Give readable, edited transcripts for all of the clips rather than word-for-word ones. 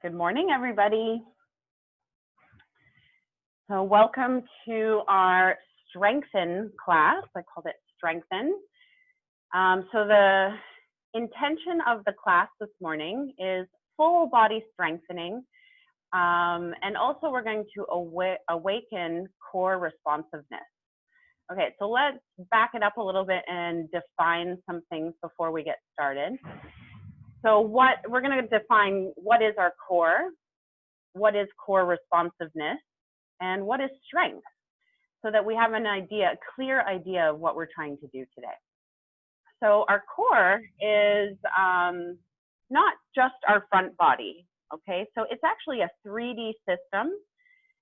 Good morning, everybody. So welcome to our Strengthen class. I called it Strengthen. So the intention of the class this morning is full body strengthening. And also we're going to awaken core responsiveness. Okay, so let's back it up a little bit and define some things before we get started. So we're going to define what is our core, what is core responsiveness, and what is strength, so that we have an idea, a clear idea of what we're trying to do today. So our core is not just our front body, okay? So it's actually a 3D system.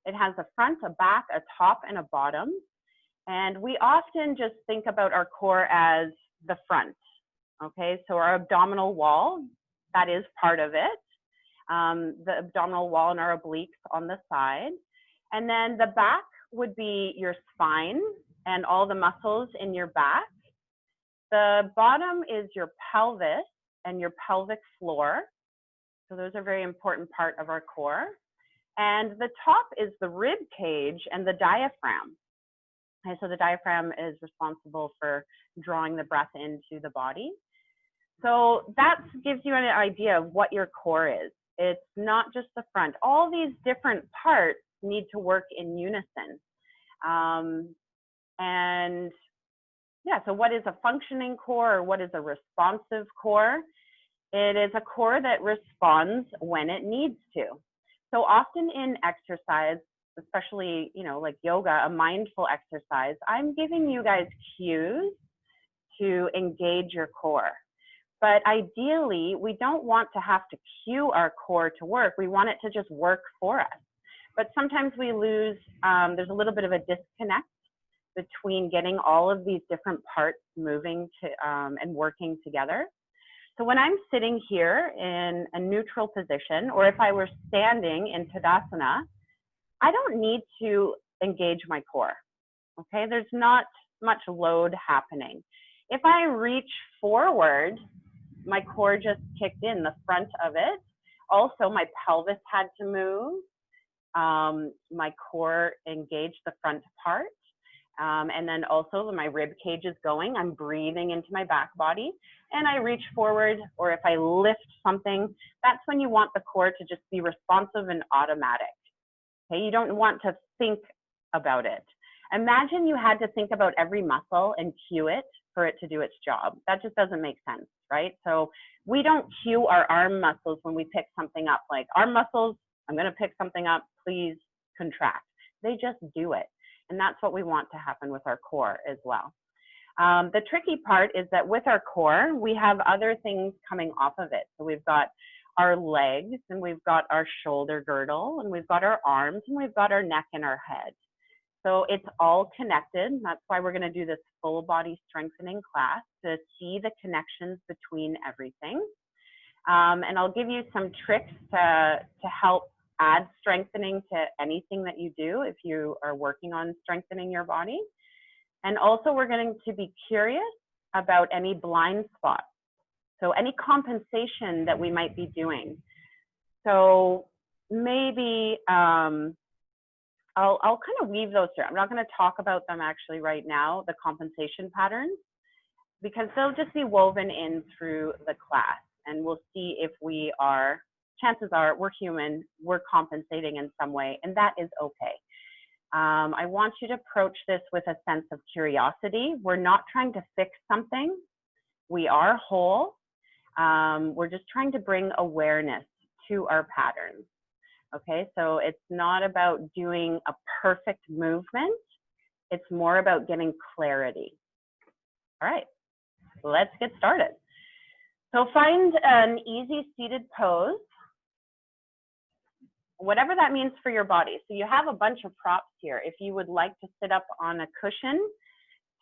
It has a front, a back, a top, and a bottom. And we often just think about our core as the front, okay? So our abdominal wall, that is part of it. The abdominal wall and our obliques on the side. And then the back would be your spine and all the muscles in your back. The bottom is your pelvis and your pelvic floor. So those are a very important part of our core. And the top is the rib cage and the diaphragm. Okay, so the diaphragm is responsible for drawing the breath into the body. So that gives you an idea of what your core is. It's not just the front. All these different parts need to work in unison. And yeah, so what is a functioning core, or what is a responsive core? It is a core that responds when it needs to. So often in exercise, especially, like yoga, a mindful exercise, I'm giving you guys cues to engage your core. But ideally, we don't want to have to cue our core to work. We want it to just work for us. But sometimes we lose, there's a little bit of a disconnect between getting all of these different parts moving to, and working together. So when I'm sitting here in a neutral position, or if I were standing in Tadasana, I don't need to engage my core, okay? There's not much load happening. If I reach forward, my core just kicked in, the front of it. Also, my pelvis had to move. My core engaged the front part. And then also my rib cage is going. I'm breathing into my back body. And I reach forward, or if I lift something, that's when you want the core to just be responsive and automatic. Okay, you don't want to think about it. Imagine you had to think about every muscle and cue it for it to do its job. That just doesn't make sense, right? So we don't cue our arm muscles when we pick something up. Like, arm muscles, I'm going to pick something up, please contract. They just do it. And that's what we want to happen with our core as well. The tricky part is that with our core, we have other things coming off of it. So we've got our legs, and we've got our shoulder girdle, and we've got our arms, and we've got our neck and our head. So it's all connected. That's why we're going to do this full body strengthening class, to see the connections between everything. And I'll give you some tricks to help add strengthening to anything that you do if you are working on strengthening your body. And also we're going to be curious about any blind spots. So any compensation that we might be doing. So maybe I'll kind of weave those through. I'm not going to talk about them actually right now, the compensation patterns, because they'll just be woven in through the class. And we'll see if we are, chances are we're human, we're compensating in some way, and that is okay. I want you to approach this with a sense of curiosity. We're not trying to fix something. We are whole. We're just trying to bring awareness to our patterns. Okay, so it's not about doing a perfect movement. It's more about getting clarity. All right, let's get started. So find an easy seated pose, whatever that means for your body. So you have a bunch of props here. If you would like to sit up on a cushion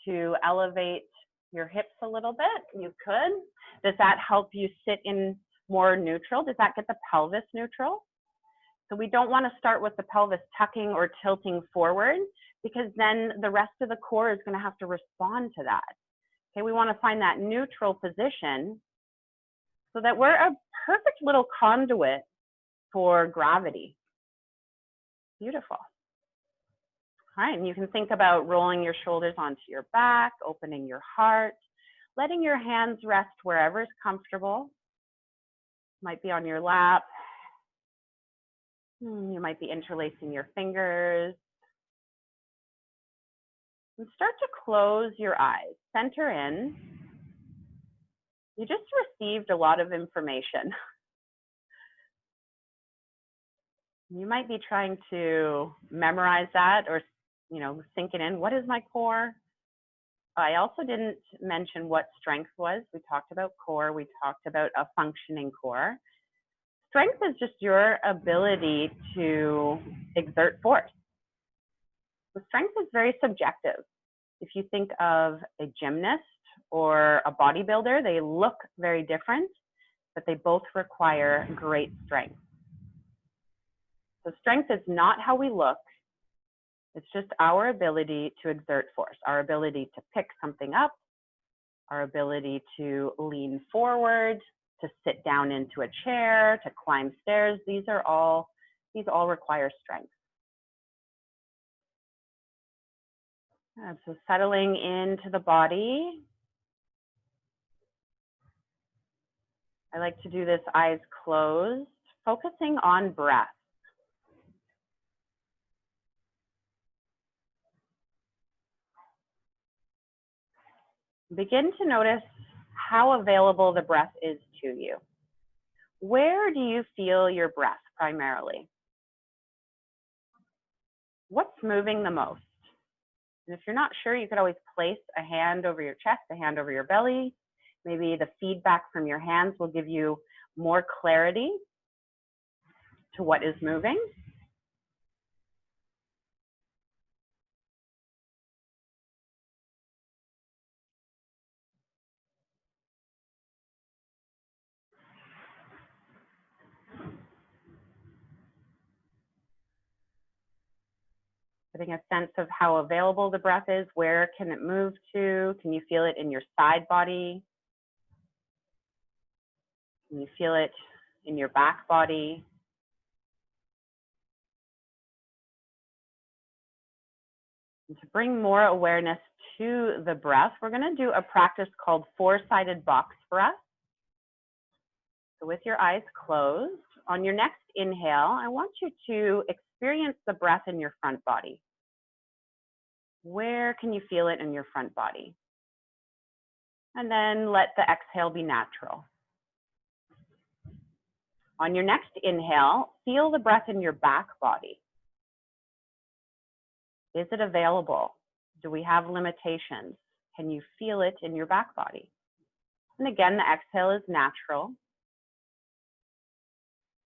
to elevate your hips a little bit, you could. Does that help you sit in more neutral? Does that get the pelvis neutral? So we don't want to start with the pelvis tucking or tilting forward, because then the rest of the core is going to have to respond to that. Okay, we want to find that neutral position so that we're a perfect little conduit for gravity. Beautiful. All right, and you can think about rolling your shoulders onto your back, opening your heart, letting your hands rest wherever is comfortable. Might be on your lap. You might be interlacing your fingers. And start to close your eyes. Center in. You just received a lot of information. You might be trying to memorize that or, sink it in. What is my core? I also didn't mention what strength was. We talked about core. We talked about a functioning core. Strength is just your ability to exert force. So strength is very subjective. If you think of a gymnast or a bodybuilder, they look very different, but they both require great strength. So strength is not how we look. It's just our ability to exert force, our ability to pick something up, our ability to lean forward, to sit down into a chair, to climb stairs. These all require strength. So settling into the body. I like to do this eyes closed, focusing on breath. Begin to notice how available the breath is to you. Where do you feel your breath primarily? What's moving the most? And if you're not sure, you could always place a hand over your chest, a hand over your belly. Maybe the feedback from your hands will give you more clarity to what is moving. Getting a sense of how available the breath is. Where can it move to? Can you feel it in your side body? Can you feel it in your back body? And to bring more awareness to the breath, we're going to do a practice called four-sided box breath. So with your eyes closed, on your next inhale, I want you to experience the breath in your front body. Where can you feel it in your front body? And then let the exhale be natural. On your next inhale, feel the breath in your back body. Is it available? Do we have limitations? Can you feel it in your back body? And again, the exhale is natural.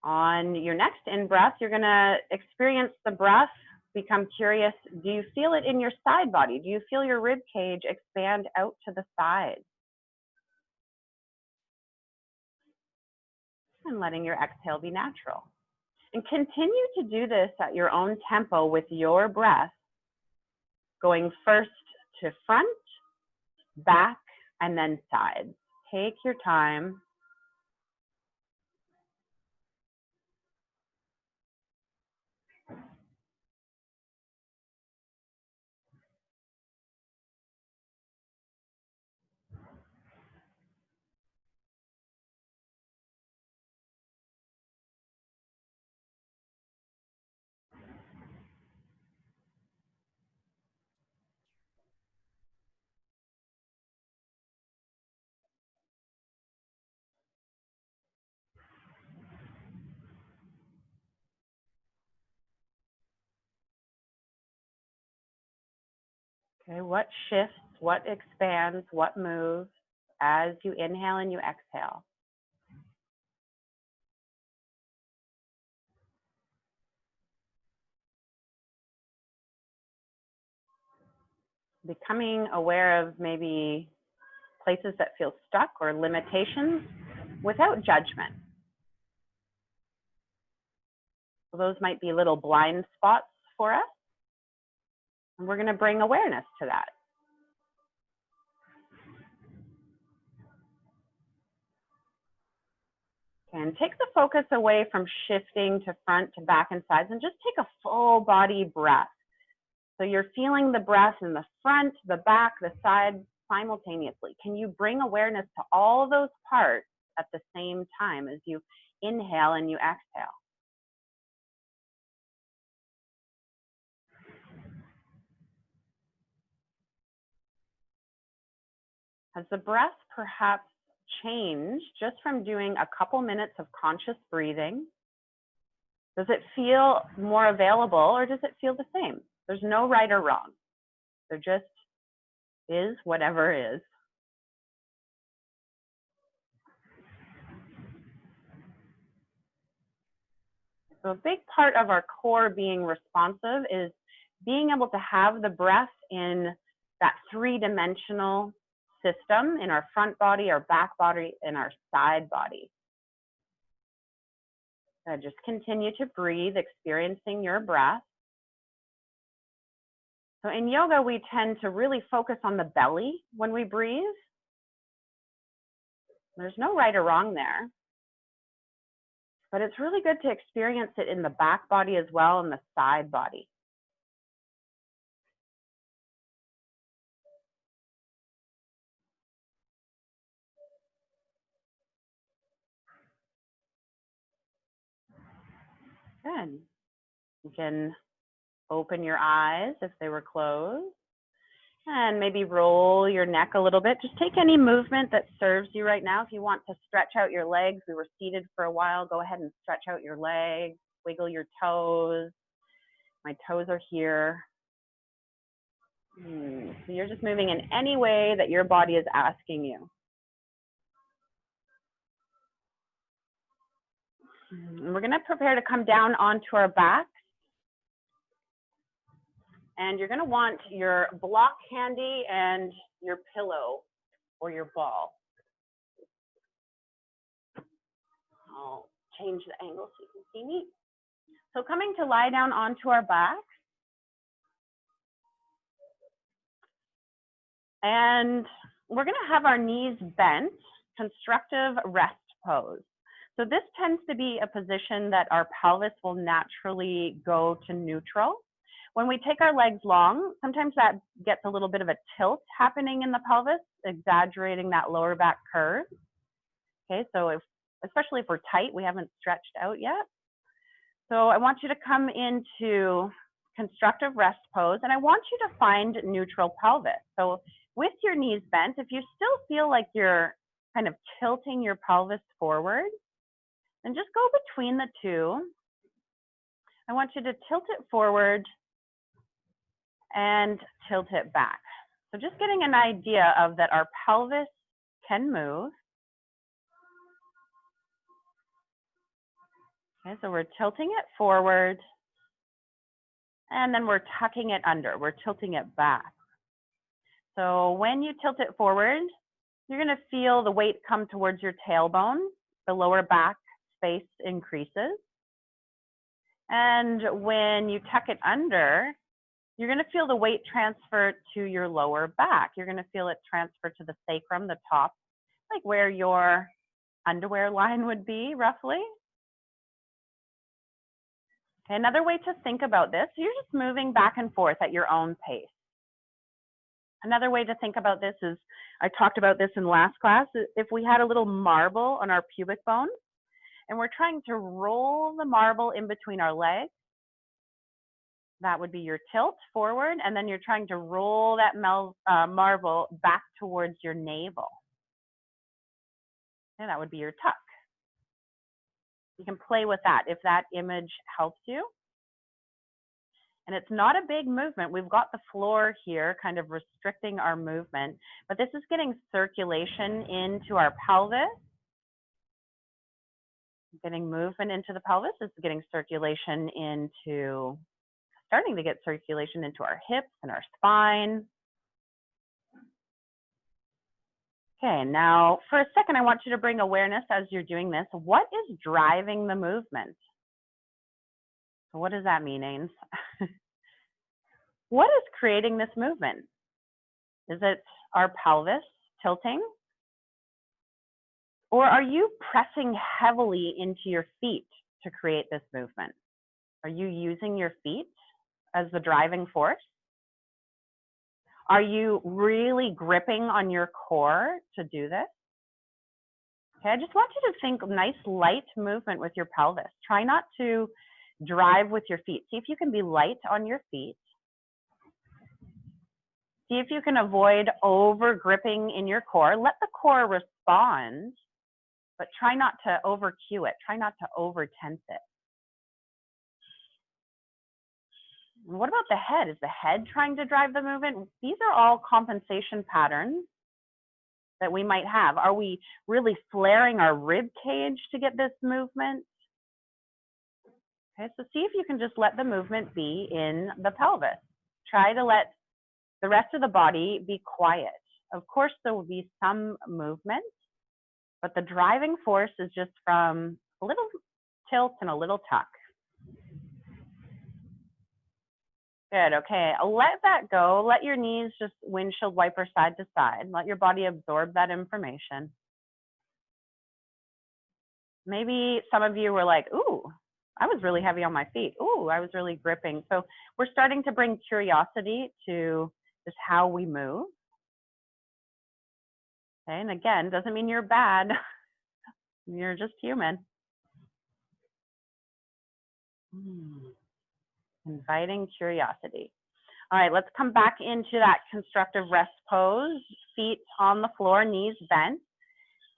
On your next in-breath, you're going to experience the breath, become curious. Do you feel it in your side body? Do you feel your rib cage expand out to the sides? And letting your exhale be natural. And continue to do this at your own tempo with your breath, going first to front, back, and then sides. Take your time. Okay, what shifts, what expands, what moves as you inhale and you exhale? Becoming aware of maybe places that feel stuck or limitations without judgment. So those might be little blind spots for us. And we're going to bring awareness to that. And take the focus away from shifting to front to back and sides and just take a full body breath. So you're feeling the breath in the front, the back, the side simultaneously. Can you bring awareness to all of those parts at the same time as you inhale and you exhale? Has the breath perhaps changed just from doing a couple minutes of conscious breathing? Does it feel more available or does it feel the same? There's no right or wrong. There just is whatever is. So a big part of our core being responsive is being able to have the breath in that three-dimensional system in our front body, our back body, and our side body. Just continue to breathe, experiencing your breath. So in yoga, we tend to really focus on the belly when we breathe. There's no right or wrong there. But it's really good to experience it in the back body as well and the side body. Good. You can open your eyes if they were closed. And maybe roll your neck a little bit. Just take any movement that serves you right now. If you want to stretch out your legs, we were seated for a while, go ahead and stretch out your legs, wiggle your toes. My toes are here. So you're just moving in any way that your body is asking you. And we're gonna prepare to come down onto our backs. And you're gonna want your block handy and your pillow or your ball. I'll change the angle so you can see me. So coming to lie down onto our back. And we're gonna have our knees bent, constructive rest pose. So this tends to be a position that our pelvis will naturally go to neutral. When we take our legs long, sometimes that gets a little bit of a tilt happening in the pelvis, exaggerating that lower back curve. Okay, so especially if we're tight, we haven't stretched out yet. So I want you to come into constructive rest pose, and I want you to find neutral pelvis. So with your knees bent, if you still feel like you're kind of tilting your pelvis forward, then just go between the two. I want you to tilt it forward and tilt it back. So just getting an idea of that our pelvis can move. Okay, so we're tilting it forward and then we're tucking it under. We're tilting it back. So when you tilt it forward, you're going to feel the weight come towards your tailbone. The lower back space increases. And when you tuck it under, you're going to feel the weight transfer to your lower back. You're going to feel it transfer to the sacrum, the top, like where your underwear line would be, roughly. Okay, another way to think about this, you're just moving back and forth at your own pace. Another way to think about this is, I talked about this in last class, if we had a little marble on our pubic bone, and we're trying to roll the marble in between our legs, that would be your tilt forward, and then you're trying to roll that marble back towards your navel. And that would be your tuck. You can play with that if that image helps you. And it's not a big movement. We've got the floor here kind of restricting our movement, but this is getting circulation into our pelvis. Getting movement into the pelvis is getting circulation into, starting to get circulation into our hips and our spine. Okay, now for a second, I want you to bring awareness as you're doing this. What is driving the movement? So what does that mean, Ains? What is creating this movement? Is it our pelvis tilting? Or are you pressing heavily into your feet to create this movement? Are you using your feet as the driving force? Are you really gripping on your core to do this? Okay, I just want you to think nice light movement with your pelvis. Try not to drive with your feet. See if you can be light on your feet. See if you can avoid over gripping in your core. Let the core respond, but try not to over cue it. Try not to over tense it. What about the head? Is the head trying to drive the movement? These are all compensation patterns that we might have. Are we really flaring our rib cage to get this movement? Okay, so see if you can just let the movement be in the pelvis. Try to let the rest of the body be quiet. Of course, there will be some movement, but the driving force is just from a little tilt and a little tuck. Good, okay, let that go. Let your knees just windshield wiper side to side. Let your body absorb that information. Maybe some of you were like, ooh, I was really heavy on my feet. Ooh, I was really gripping. So we're starting to bring curiosity to just how we move. Okay, and again, doesn't mean you're bad. You're just human. Inviting curiosity. All right, let's come back into that constructive rest pose. Feet on the floor, knees bent.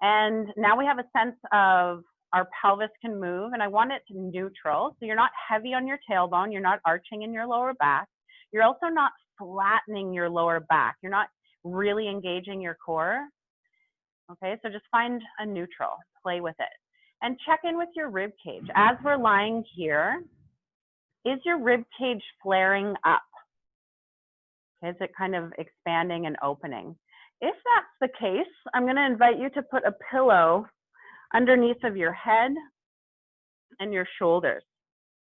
And now we have a sense of our pelvis can move, and I want it to neutral. So you're not heavy on your tailbone. You're not arching in your lower back. You're also not flattening your lower back. You're not really engaging your core. Okay, so just find a neutral, play with it. And check in with your rib cage. As we're lying here, is your rib cage flaring up? Is it kind of expanding and opening? If that's the case, I'm going to invite you to put a pillow underneath of your head and your shoulders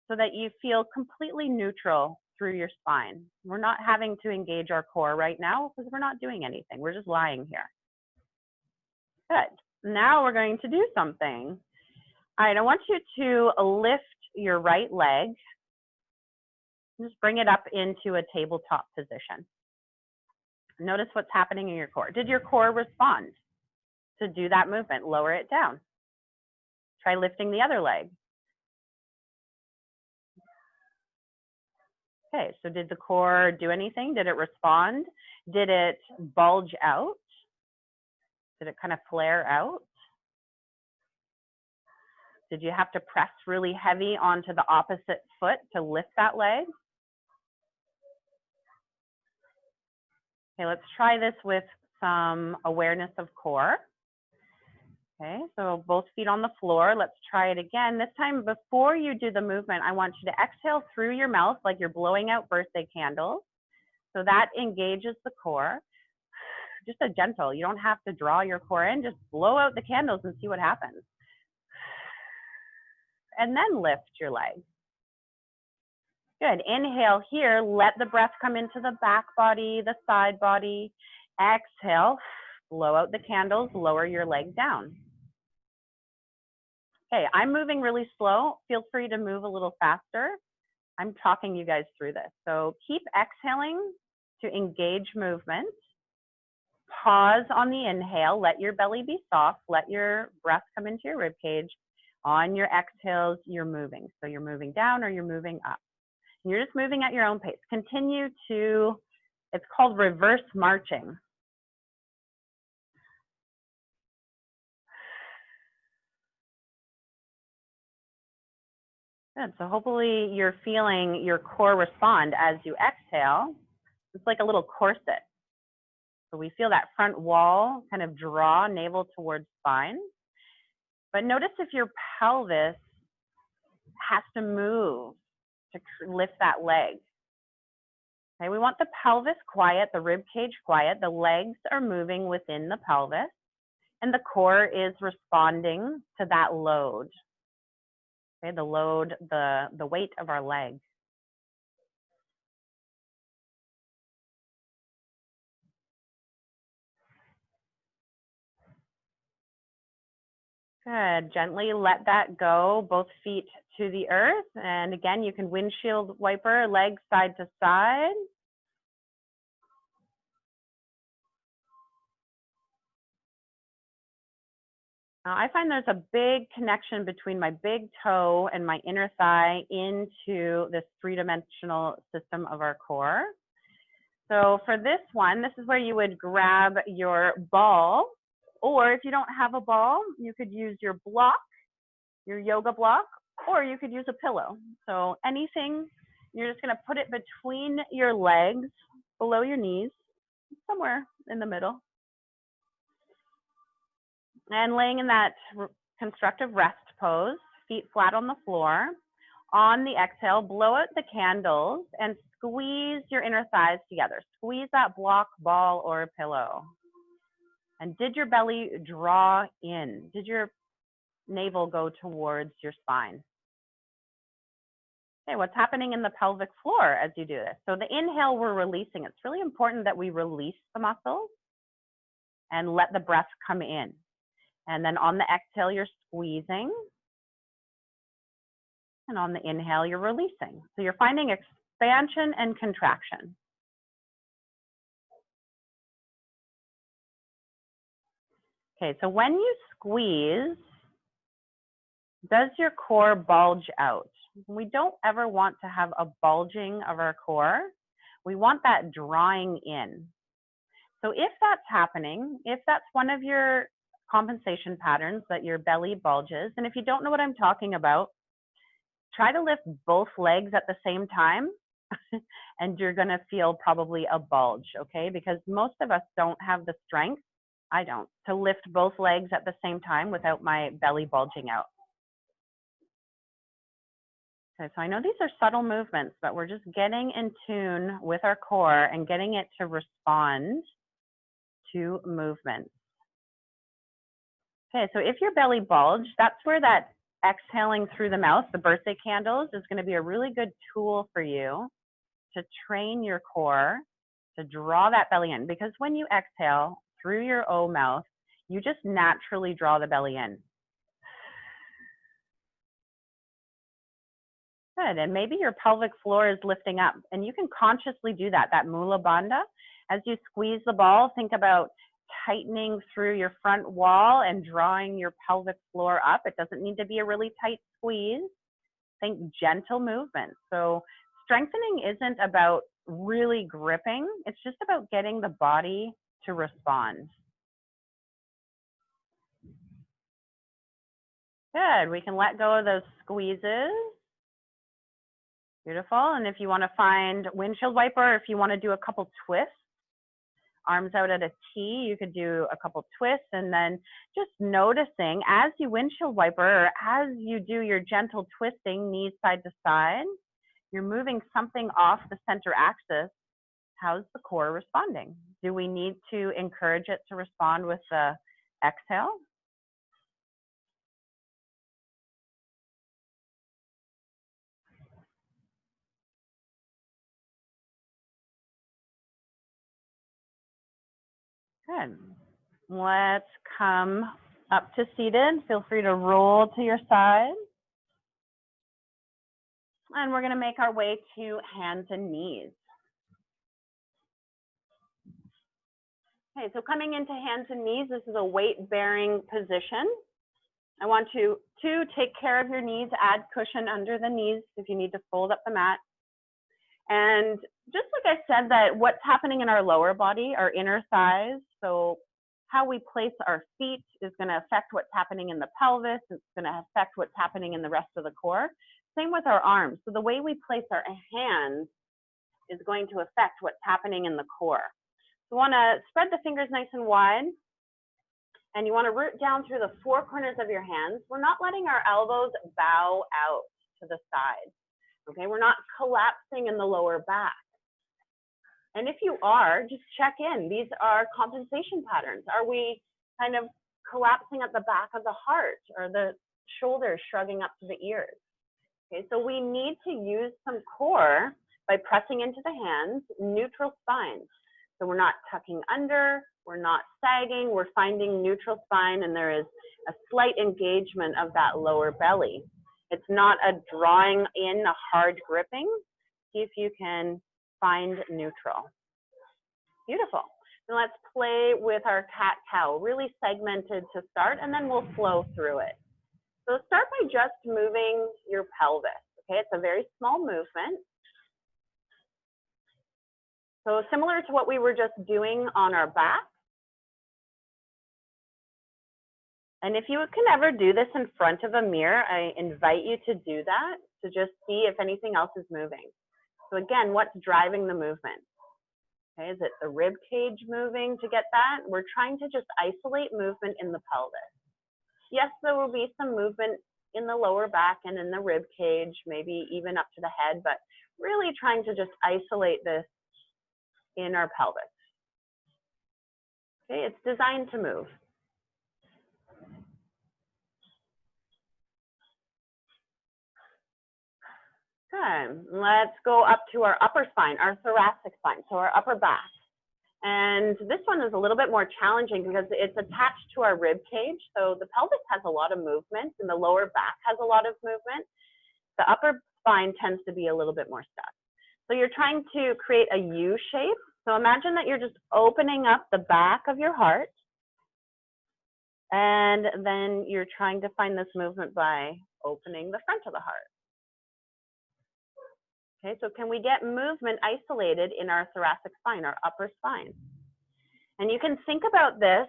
so that you feel completely neutral through your spine. We're not having to engage our core right now because we're not doing anything. We're just lying here. Good. Now we're going to do something. All right, I want you to lift your right leg. Just bring it up into a tabletop position. Notice what's happening in your core. Did your core respond to do that movement? Lower it down. Try lifting the other leg. Okay, so did the core do anything? Did it respond? Did it bulge out? Did it kind of flare out? Did you have to press really heavy onto the opposite foot to lift that leg? Okay, let's try this with some awareness of core. Okay, so both feet on the floor. Let's try it again. This time, before you do the movement, I want you to exhale through your mouth like you're blowing out birthday candles. So that engages the core. Just a gentle, you don't have to draw your core in, just blow out the candles and see what happens. And then lift your leg. Good, inhale here, let the breath come into the back body, the side body. Exhale, blow out the candles, lower your leg down. Okay, I'm moving really slow. Feel free to move a little faster. I'm talking you guys through this. So keep exhaling to engage movement. Pause on the inhale, let your belly be soft, let your breath come into your rib cage. On your exhales, you're moving. So you're moving down or you're moving up. You're just moving at your own pace. Continue to, it's called reverse marching. Good, so hopefully you're feeling your core respond as you exhale. It's like a little corset. So we feel that front wall kind of draw navel towards spine. But notice if your pelvis has to move to lift that leg. Okay, we want the pelvis quiet, the rib cage quiet, the legs are moving within the pelvis, and the core is responding to that load. Okay, the load, the weight of our leg. Good. Gently let that go, both feet to the earth. And again, you can windshield wiper, legs side to side. Now, I find there's a big connection between my big toe and my inner thigh into this three-dimensional system of our core. So for this one, this is where you would grab your ball, or if you don't have a ball, you could use your block, your yoga block, or you could use a pillow. So anything, you're just gonna put it between your legs, below your knees, somewhere in the middle. And laying in that constructive rest pose, feet flat on the floor. On the exhale, blow out the candles and squeeze your inner thighs together. Squeeze that block, ball, or pillow. And did your belly draw in? Did your navel go towards your spine? Okay, what's happening in the pelvic floor as you do this? So the inhale, we're releasing. It's really important that we release the muscles and let the breath come in. And then on the exhale, you're squeezing. And on the inhale, you're releasing. So you're finding expansion and contraction. Okay, so when you squeeze, does your core bulge out? We don't ever want to have a bulging of our core. We want that drawing in. So if that's happening, if that's one of your compensation patterns that your belly bulges, and if you don't know what I'm talking about, try to lift both legs at the same time and you're gonna feel probably a bulge, okay? Because most of us don't have the strength, I don't, to lift both legs at the same time without my belly bulging out. Okay, so I know these are subtle movements, but we're just getting in tune with our core and getting it to respond to movements. Okay, so if your belly bulged, that's where that exhaling through the mouth, the birthday candles, is going to be a really good tool for you to train your core to draw that belly in. Because when you exhale through your O mouth, you just naturally draw the belly in. Good, and maybe your pelvic floor is lifting up, and you can consciously do that, that Mula Bandha. As you squeeze the ball, think about tightening through your front wall and drawing your pelvic floor up. It doesn't need to be a really tight squeeze. Think gentle movement. So strengthening isn't about really gripping. It's just about getting the body to respond. Good, we can let go of those squeezes. Beautiful, and if you want to find windshield wiper, if you want to do a couple twists, arms out at a T, you could do a couple twists, and then just noticing as you windshield wiper, or as you do your gentle twisting, knees side to side, you're moving something off the center axis. How's the core responding? Do we need to encourage it to respond with the exhale? Good. Let's come up to seated. Feel free to roll to your side. And we're going to make our way to hands and knees. Okay, so coming into hands and knees, this is a weight-bearing position. I want you to take care of your knees, add cushion under the knees if you need to fold up the mat. And just like I said, that what's happening in our lower body, our inner thighs, so how we place our feet is going to affect what's happening in the pelvis. It's going to affect what's happening in the rest of the core. Same with our arms. So the way we place our hands is going to affect what's happening in the core. So you want to spread the fingers nice and wide, and you want to root down through the four corners of your hands. We're not letting our elbows bow out to the side. Okay, we're not collapsing in the lower back. And if you are, just check in. These are compensation patterns. Are we kind of collapsing at the back of the heart, or the shoulders shrugging up to the ears? Okay, so we need to use some core by pressing into the hands, neutral spine. So we're not tucking under, we're not sagging, we're finding neutral spine, and there is a slight engagement of that lower belly. It's not a drawing in, a hard gripping. See if you can find neutral. Beautiful. And let's play with our cat-cow, really segmented to start, and then we'll flow through it. So start by just moving your pelvis, okay? It's a very small movement. So similar to what we were just doing on our back. And if you can ever do this in front of a mirror, I invite you to do that, to just see if anything else is moving. So again, what's driving the movement? Okay, is it the rib cage moving to get that? We're trying to just isolate movement in the pelvis. Yes, there will be some movement in the lower back and in the rib cage, maybe even up to the head, but really trying to just isolate this in our pelvis. Okay, it's designed to move. Good. Let's go up to our upper spine, our thoracic spine, so our upper back. And this one is a little bit more challenging because it's attached to our rib cage. So the pelvis has a lot of movement and the lower back has a lot of movement. The upper spine tends to be a little bit more stuck. So you're trying to create a U shape. So imagine that you're just opening up the back of your heart. And then you're trying to find this movement by opening the front of the heart. Okay, so can we get movement isolated in our thoracic spine, our upper spine? And you can think about this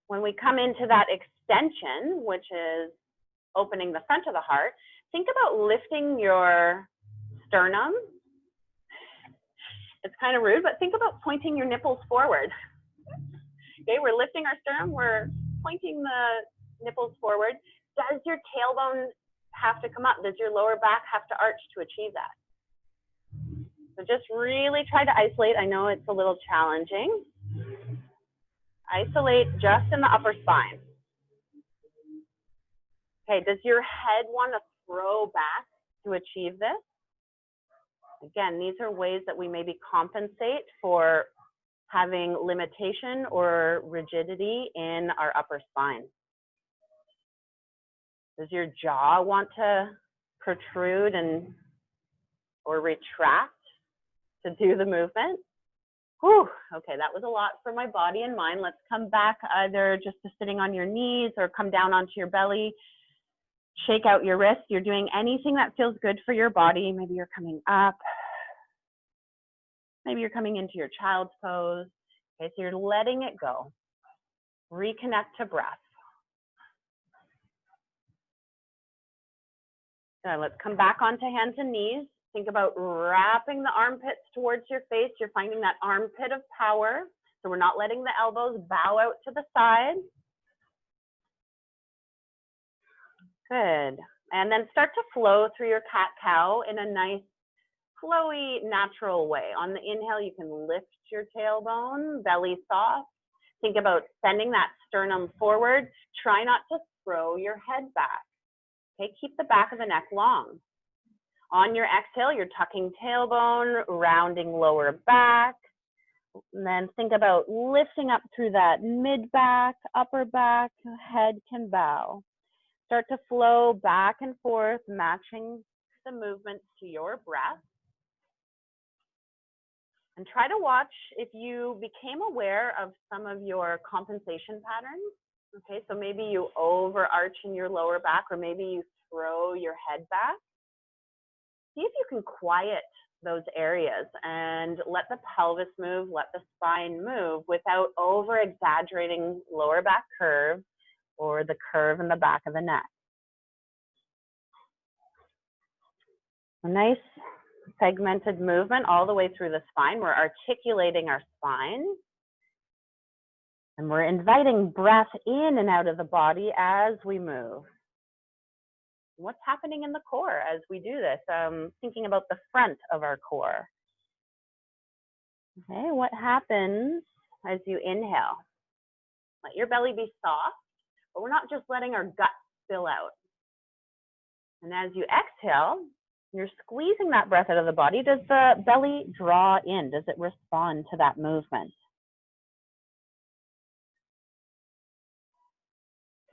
when we come into that extension, which is opening the front of the heart. Think about lifting your sternum. It's kind of rude, but think about pointing your nipples forward. Okay, we're lifting our sternum, we're pointing the nipples forward. Does your tailbone have to come up? Does your lower back have to arch to achieve that? So just really try to isolate. I know it's a little challenging. Isolate just in the upper spine. Okay, does your head want to throw back to achieve this? Again, these are ways that we maybe compensate for having limitation or rigidity in our upper spine. Does your jaw want to protrude or retract to do the movement? Whew, okay, that was a lot for my body and mind. Let's come back either just to sitting on your knees or come down onto your belly. Shake out your wrists. You're doing anything that feels good for your body. Maybe you're coming up. Maybe you're coming into your child's pose. Okay, so you're letting it go. Reconnect to breath. Good, let's come back onto hands and knees. Think about wrapping the armpits towards your face. You're finding that armpit of power. So we're not letting the elbows bow out to the side. Good. And then start to flow through your cat-cow in a nice, flowy, natural way. On the inhale, you can lift your tailbone, belly soft. Think about sending that sternum forward. Try not to throw your head back. Okay, keep the back of the neck long. On your exhale, you're tucking tailbone, rounding lower back. And then think about lifting up through that mid-back, upper back, head can bow. Start to flow back and forth, matching the movements to your breath. And try to watch if you became aware of some of your compensation patterns. Okay, so maybe you overarch in your lower back, or maybe you throw your head back. See if you can quiet those areas and let the pelvis move, let the spine move without over exaggerating lower back curve or the curve in the back of the neck. A nice segmented movement all the way through the spine. We're articulating our spine. And we're inviting breath in and out of the body as we move. What's happening in the core as we do this? Thinking about the front of our core. Okay, what happens as you inhale? Let your belly be soft, but we're not just letting our gut spill out. And as you exhale, you're squeezing that breath out of the body. Does the belly draw in? Does it respond to that movement?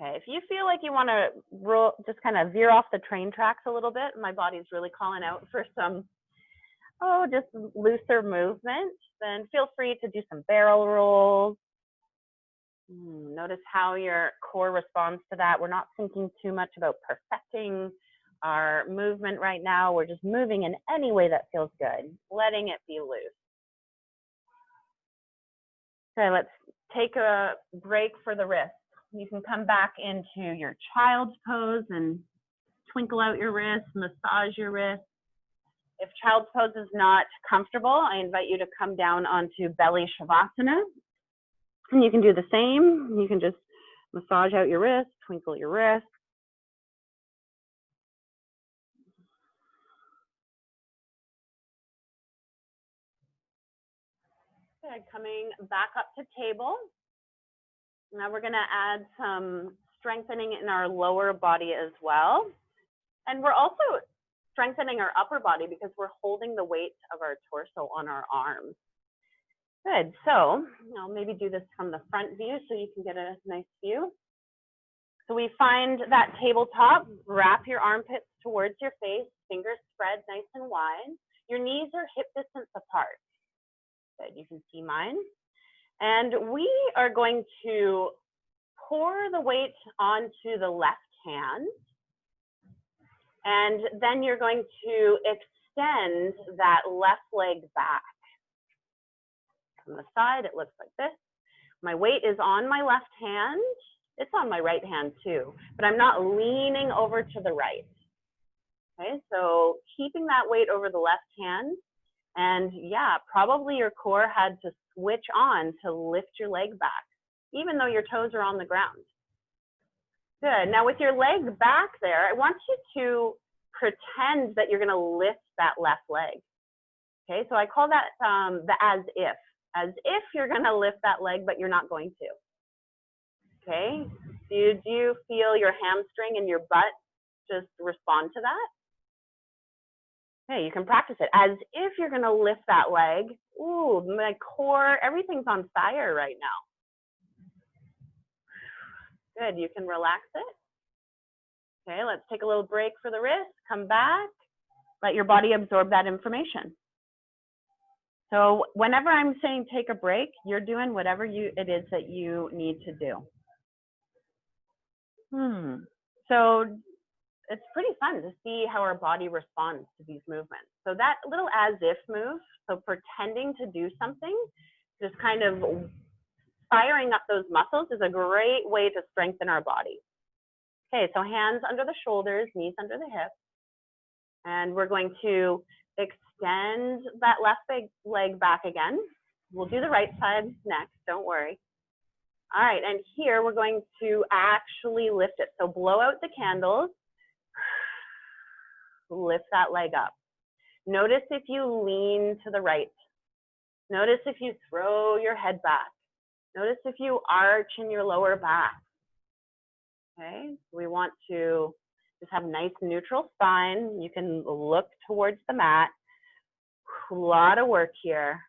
Okay, if you feel like you want to just kind of veer off the train tracks a little bit, my body's really calling out for some, just looser movement, then feel free to do some barrel rolls. Notice how your core responds to that. We're not thinking too much about perfecting our movement right now. We're just moving in any way that feels good, letting it be loose. Okay, let's take a break for the wrist. You can come back into your child's pose and twinkle out your wrist, massage your wrist. If child's pose is not comfortable, I invite you to come down onto belly shavasana. And you can do the same. You can just massage out your wrist, twinkle your wrist. Good, coming back up to table. Now we're gonna add some strengthening in our lower body as well. And we're also strengthening our upper body because we're holding the weight of our torso on our arms. Good, so I'll maybe do this from the front view so you can get a nice view. So we find that tabletop, wrap your armpits towards your face, fingers spread nice and wide. Your knees are hip distance apart. Good, you can see mine. And we are going to pour the weight onto the left hand. And then you're going to extend that left leg back. From the side, it looks like this. My weight is on my left hand. It's on my right hand too, but I'm not leaning over to the right. Okay, so keeping that weight over the left hand. And yeah, probably your core had to switch on to lift your leg back, even though your toes are on the ground. Good, now with your leg back there, I want you to pretend that you're gonna lift that left leg. Okay, so I call that the as if you're gonna lift that leg, but you're not going to. Okay, do you feel your hamstring and your butt just respond to that? Okay, you can practice it as if you're gonna lift that leg. Ooh, my core, everything's on fire right now. Good, you can relax it. Okay, let's take a little break for the wrist, come back, let your body absorb that information. So whenever I'm saying take a break, you're doing whatever it is that you need to do. So it's pretty fun to see how our body responds to these movements. So that little as if move, so pretending to do something, just kind of firing up those muscles is a great way to strengthen our body. Okay, so hands under the shoulders, knees under the hips. And we're going to extend that left leg back again. We'll do the right side next, don't worry. All right, and here we're going to actually lift it. So blow out the candles, lift that leg up. Notice if you lean to the right. Notice if you throw your head back. Notice if you arch in your lower back. Okay, we want to just have a nice neutral spine. You can look towards the mat. A lot of work here.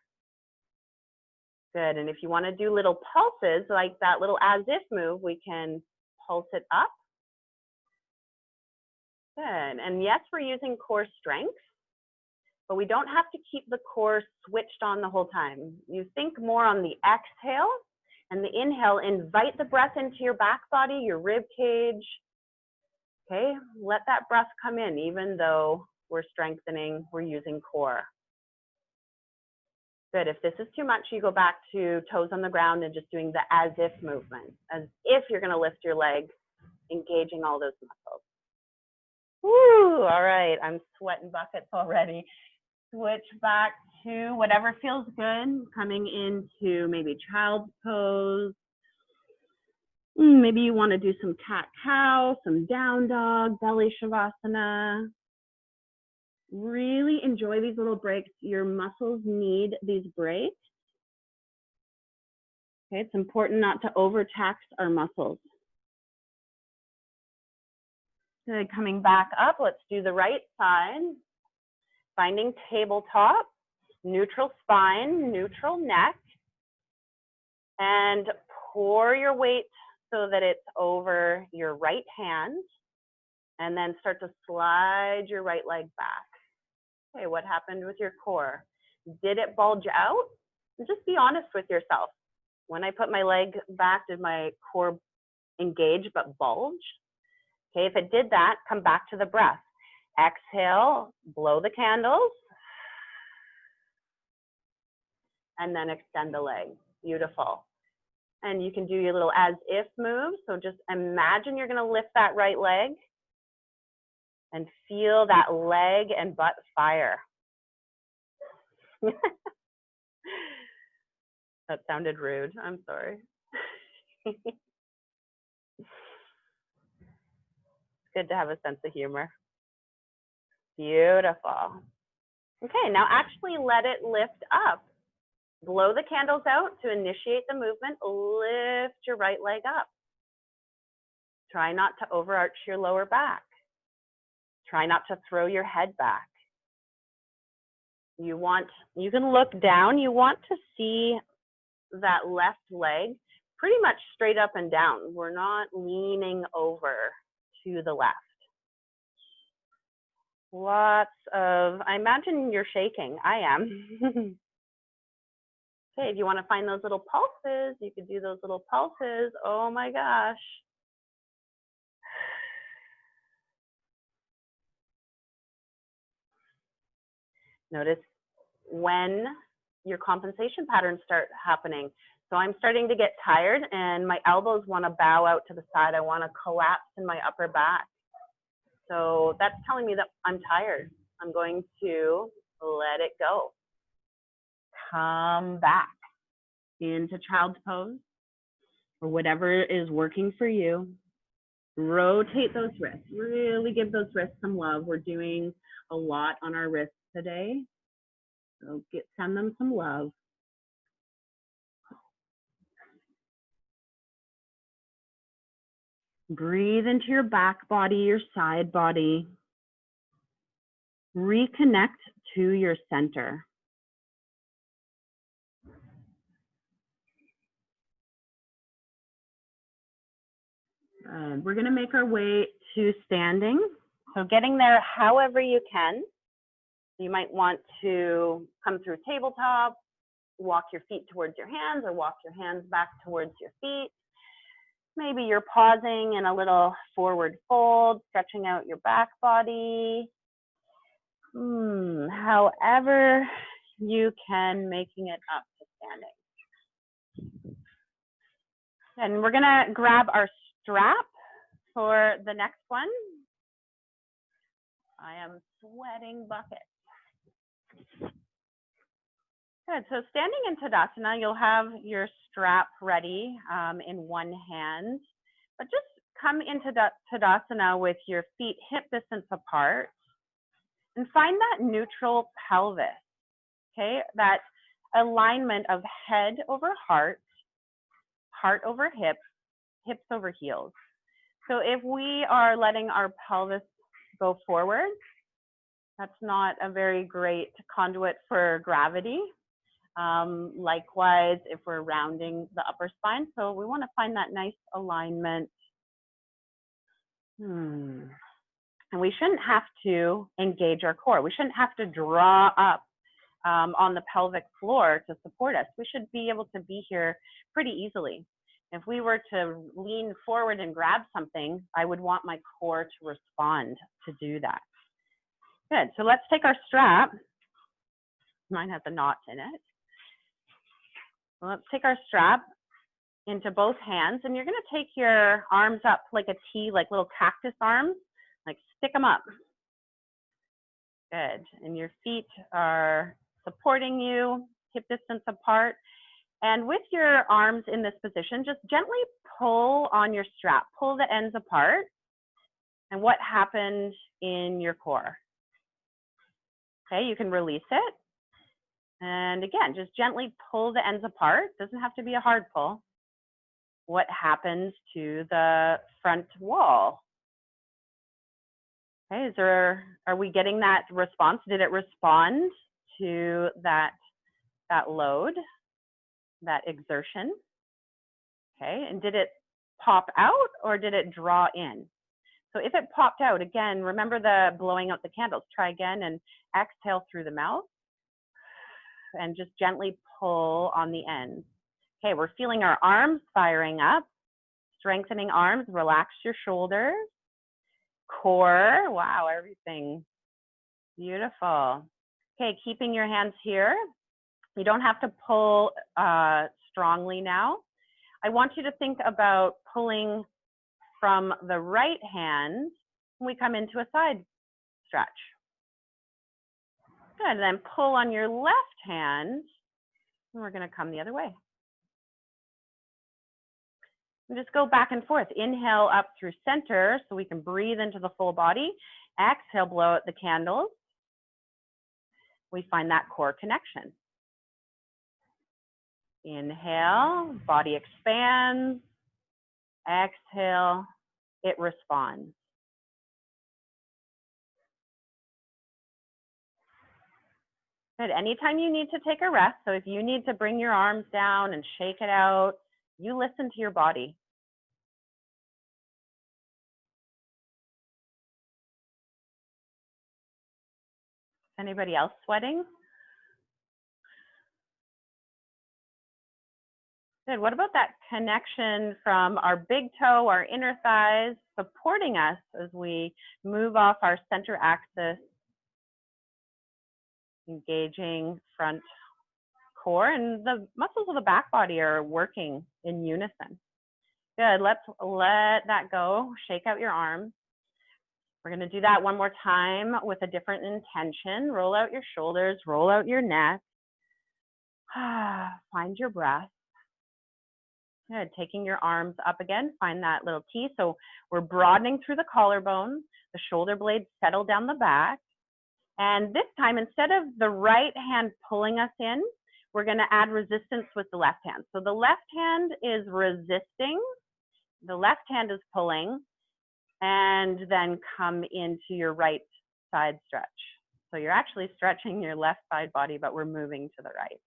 Good, and if you want to do little pulses, like that little as if move, we can pulse it up. Good, and yes, we're using core strength, but we don't have to keep the core switched on the whole time. You think more on the exhale, and the inhale, invite the breath into your back body, your rib cage. Okay, let that breath come in, even though we're strengthening, we're using core. Good, if this is too much, you go back to toes on the ground and just doing the as if movement, as if you're gonna lift your leg, engaging all those muscles. Woo, all right, I'm sweating buckets already. Switch back to whatever feels good, coming into maybe child's pose. Maybe you want to do some cat-cow, some down dog, belly shavasana. Really enjoy these little breaks. Your muscles need these breaks. Okay, it's important not to overtax our muscles. Good, coming back up, let's do the right side. Finding tabletop, neutral spine, neutral neck, and pour your weight so that it's over your right hand, and then start to slide your right leg back. Okay, what happened with your core? Did it bulge out? And just be honest with yourself. When I put my leg back, did my core engage but bulge? Okay, if it did that, come back to the breath. Exhale, blow the candles, and then extend the leg. Beautiful. And you can do your little as if move. So just imagine you're gonna lift that right leg and feel that leg and butt fire. That sounded rude, I'm sorry. Good to have a sense of humor. Beautiful. Okay, now actually let it lift up. Blow the candles out to initiate the movement. Lift your right leg up. Try not to overarch your lower back. Try not to throw your head back. You can look down. You want to see that left leg pretty much straight up and down. We're not leaning over to the left. I imagine you're shaking. I am. Okay, if you want to find those little pulses, you could do those little pulses. Oh my gosh. Notice when your compensation patterns start happening. So I'm starting to get tired and my elbows want to bow out to the side. I want to collapse in my upper back. So that's telling me that I'm tired. I'm going to let it go. Come back into child's pose or whatever is working for you. Rotate those wrists. Really give those wrists some love. We're doing a lot on our wrists today. So send them some love. Breathe into your back body, your side body. Reconnect to your center. We're going to make our way to standing. So getting there however you can. You might want to come through tabletop, walk your feet towards your hands, or walk your hands back towards your feet. Maybe you're pausing in a little forward fold, stretching out your back body. However you can, making it up to standing. And we're gonna grab our strap for the next one. I am sweating buckets. Good, so standing in Tadasana, you'll have your strap ready in one hand, but just come into Tadasana with your feet hip distance apart and find that neutral pelvis, okay? That alignment of head over heart, heart over hips, hips over heels. So if we are letting our pelvis go forward, that's not a very great conduit for gravity. Likewise, if we're rounding the upper spine, so we want to find that nice alignment. And we shouldn't have to engage our core. We shouldn't have to draw up on the pelvic floor to support us. We should be able to be here pretty easily. If we were to lean forward and grab something, I would want my core to respond to do that. Good, so let's take our strap. Mine has a knot in it. So let's take our strap into both hands, and you're gonna take your arms up like a T, like little cactus arms, like stick them up. Good, and your feet are supporting you, hip distance apart. And with your arms in this position, just gently pull on your strap, pull the ends apart. And what happened in your core? Okay, you can release it. And again, just gently pull the ends apart. Doesn't have to be a hard pull. What happens to the front wall? Okay, are we getting that response? Did it respond to that load, that exertion? Okay, and did it pop out or did it draw in? So if it popped out, again, remember the blowing out the candles. Try again and exhale through the mouth and just gently pull on the end. Okay, we're feeling our arms firing up, strengthening arms, relax your shoulders, core, wow, everything beautiful. Okay, keeping your hands here. You don't have to pull strongly now. I want you to think about pulling from the right hand when we come into a side stretch. Good, and then pull on your left hand, and we're gonna come the other way. And just go back and forth. Inhale up through center so we can breathe into the full body. Exhale, blow out the candles. We find that core connection. Inhale, body expands. Exhale, it responds. Good. Anytime you need to take a rest, so if you need to bring your arms down and shake it out, you listen to your body. Anybody else sweating? Good. What about that connection from our big toe, our inner thighs, supporting us as we move off our center axis, engaging front core, and the muscles of the back body are working in unison. Good. Let's let that go. Shake out your arms. We're going to do that one more time with a different intention. Roll out your shoulders, roll out your neck. Find your breath. Good. Taking your arms up again, find that little T. So we're broadening through the collarbone, the shoulder blades settle down the back. And this time, instead of the right hand pulling us in, we're going to add resistance with the left hand. So the left hand is resisting, the left hand is pulling, and then come into your right side stretch. So you're actually stretching your left side body, but we're moving to the right.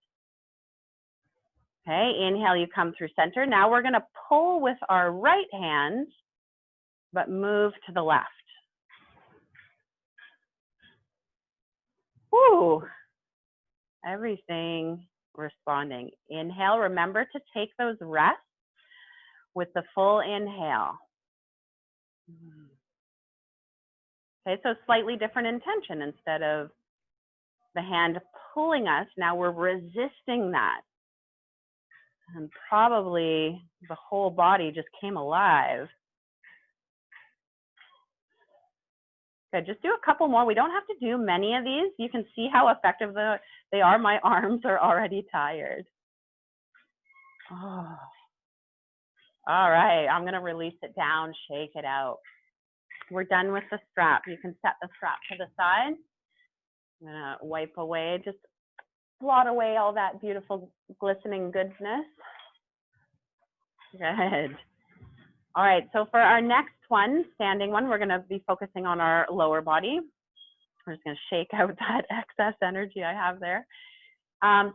Okay, inhale, you come through center. Now we're going to pull with our right hand, but move to the left. Woo! Everything responding. Inhale, remember to take those rests with the full inhale. Okay, so slightly different intention. Instead of the hand pulling us, now we're resisting that. And probably the whole body just came alive. Good, just do a couple more. We don't have to do many of these. You can see how effective they are. My arms are already tired. Oh. All right, I'm gonna release it down, shake it out. We're done with the strap. You can set the strap to the side. I'm gonna wipe away, just blot away all that beautiful glistening goodness. Good. All right, so for our next one, standing one, we're gonna be focusing on our lower body. We're just gonna shake out that excess energy I have there.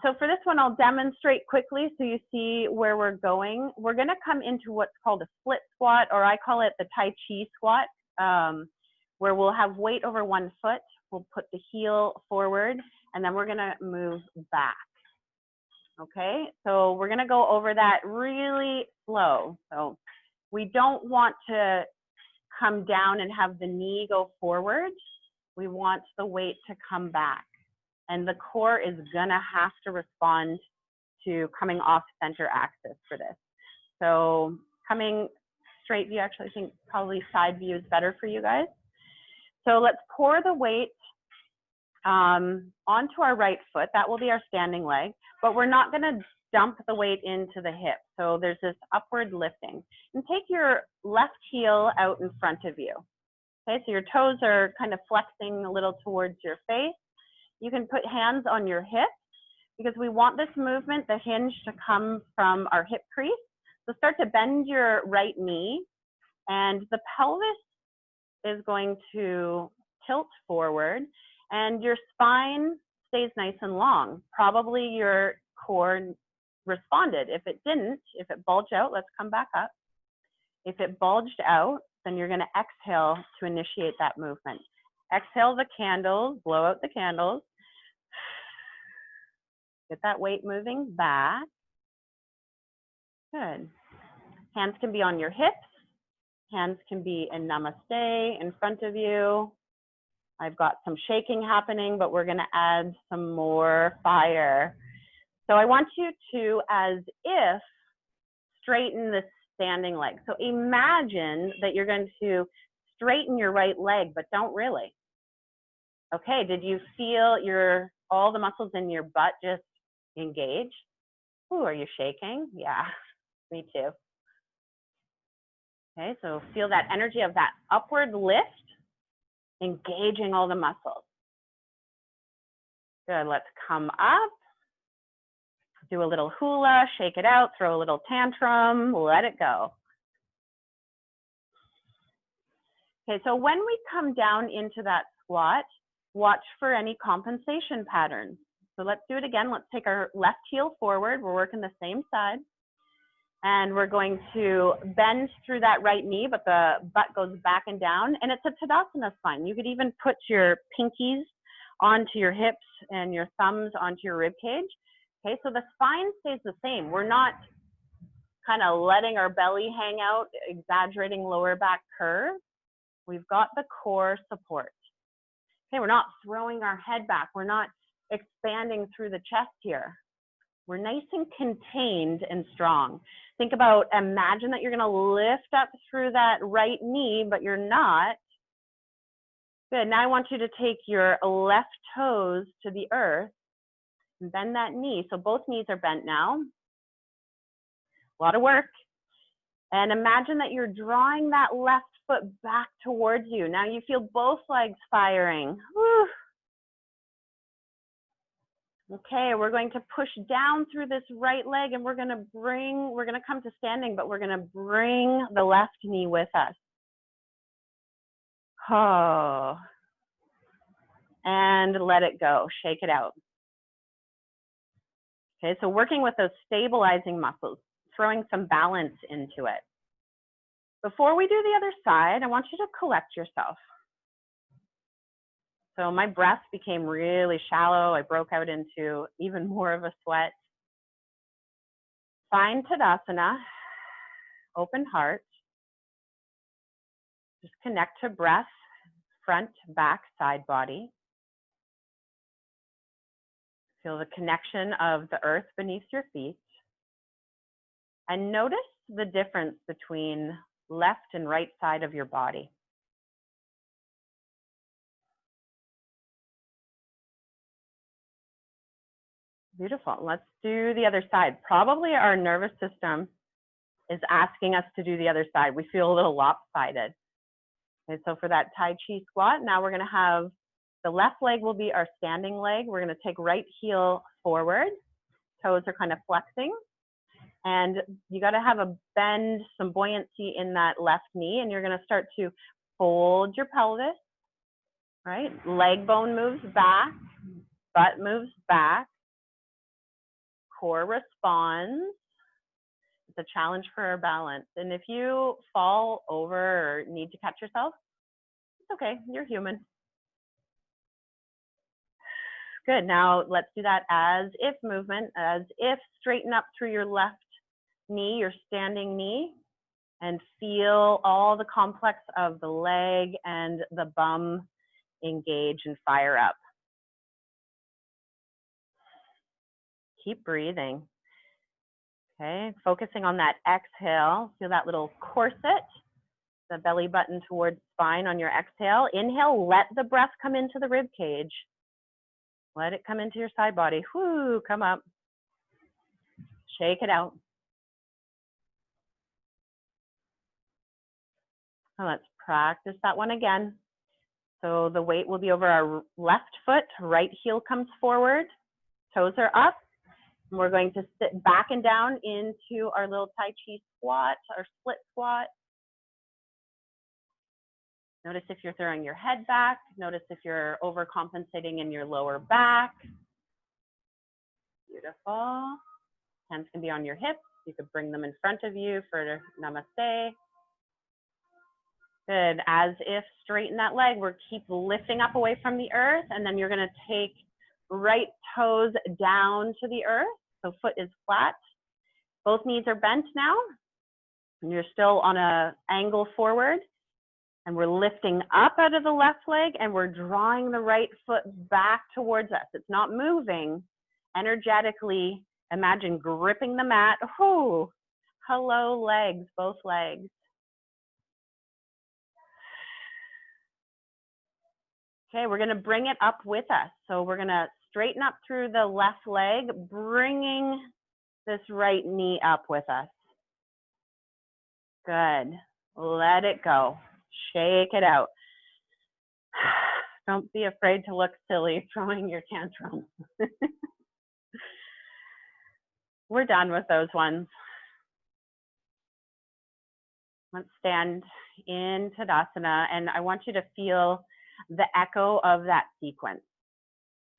So for this one, I'll demonstrate quickly so you see where we're going. We're gonna come into what's called a split squat, or I call it the Tai Chi squat, where we'll have weight over one foot. We'll put the heel forward, and then we're gonna move back. Okay, so we're gonna go over that really slow. So we don't want to come down and have the knee go forward. We want the weight to come back. And the core is gonna have to respond to coming off center axis for this. So coming straight view, actually I think probably side view is better for you guys. So let's pour the weight onto our right foot. That will be our standing leg, but we're not gonna dump the weight into the hip. So there's this upward lifting. And take your left heel out in front of you. Okay, so your toes are kind of flexing a little towards your face. You can put hands on your hips because we want this movement, the hinge, to come from our hip crease. So start to bend your right knee, and the pelvis is going to tilt forward, and your spine stays nice and long. Probably your core responded. If it didn't, if it bulged out, let's come back up. If it bulged out, then you're going to exhale to initiate that movement. Exhale the candles, blow out the candles. Get that weight moving back. Good. Hands can be on your hips. Hands can be in namaste in front of you. I've got some shaking happening, but we're going to add some more fire. So I want you to, as if, straighten the standing leg. So imagine that you're going to straighten your right leg, but don't really. Okay, did you feel all the muscles in your butt just engage? Ooh, are you shaking? Yeah, me too. Okay, so feel that energy of that upward lift, engaging all the muscles. Good, let's come up. Do a little hula, shake it out, throw a little tantrum, let it go. Okay, so when we come down into that squat, watch for any compensation patterns. So let's do it again. Let's take our left heel forward. We're working the same side. And we're going to bend through that right knee, but the butt goes back and down. And it's a Tadasana spine. You could even put your pinkies onto your hips and your thumbs onto your rib cage. Okay, so the spine stays the same. We're not kind of letting our belly hang out, exaggerating lower back curve. We've got the core support. Okay, we're not throwing our head back. We're not expanding through the chest here. We're nice and contained and strong. Think about, imagine that you're going to lift up through that right knee, but you're not. Good, now I want you to take your left toes to the earth and bend that knee. So both knees are bent now. A lot of work. And imagine that you're drawing that left foot back towards you. Now you feel both legs firing. Whew. Okay, we're going to push down through this right leg and we're going to come to standing, but we're going to bring the left knee with us. Oh. And let it go, shake it out. Okay, so working with those stabilizing muscles, throwing some balance into it. Before we do the other side, I want you to collect yourself. So my breath became really shallow. I broke out into even more of a sweat. Find Tadasana, open heart. Just connect to breath, front, back, side body. Feel the connection of the earth beneath your feet. And notice the difference between left and right side of your body. Beautiful. Let's do the other side. Probably our nervous system is asking us to do the other side. We feel a little lopsided. Okay, so for that Tai Chi squat, now we're going to have the left leg will be our standing leg. We're going to take right heel forward. Toes are kind of flexing. And you got to have a bend, some buoyancy in that left knee. And you're going to start to fold your pelvis, right? Leg bone moves back, butt moves back. Core responds. It's a challenge for our balance. And if you fall over or need to catch yourself, it's okay, you're human. Good, now let's do that as if movement, as if straighten up through your left knee, your standing knee, and feel all the complex of the leg and the bum engage and fire up. Keep breathing. Okay, focusing on that exhale. Feel that little corset, the belly button towards spine on your exhale. Inhale, let the breath come into the rib cage. Let it come into your side body. Whoo, come up. Shake it out. Now let's practice that one again. So the weight will be over our left foot, right heel comes forward, toes are up. And we're going to sit back and down into our little Tai Chi squat, our split squat. Notice if you're throwing your head back. Notice if you're overcompensating in your lower back. Beautiful. Hands can be on your hips. You could bring them in front of you for namaste. Good. As if straighten that leg. We're keep lifting up away from the earth, and then you're going to take right toes down to the earth. So foot is flat. Both knees are bent now, and you're still on an angle forward. And we're lifting up out of the left leg, and we're drawing the right foot back towards us. It's not moving. Energetically, imagine gripping the mat. Ooh, hello, legs, both legs. Okay, we're going to bring it up with us. So we're going to straighten up through the left leg, bringing this right knee up with us. Good. Let it go. Shake it out. Don't be afraid to look silly throwing your tantrum. We're done with those ones. Let's stand in Tadasana, and I want you to feel the echo of that sequence.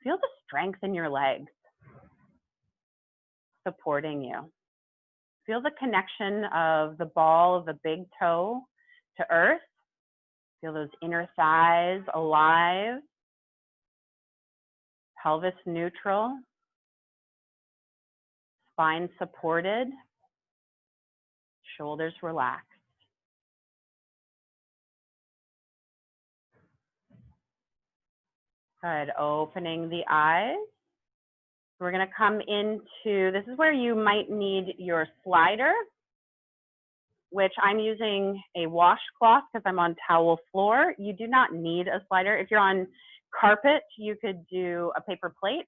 Feel the strength in your legs supporting you. Feel the connection of the ball of the big toe to earth. Feel those inner thighs alive. Pelvis neutral. Spine supported. Shoulders relaxed. Good. Opening the eyes. We're going to come into, this is where you might need your slider, which I'm using a washcloth because I'm on towel floor. You do not need a slider. If you're on carpet, you could do a paper plate.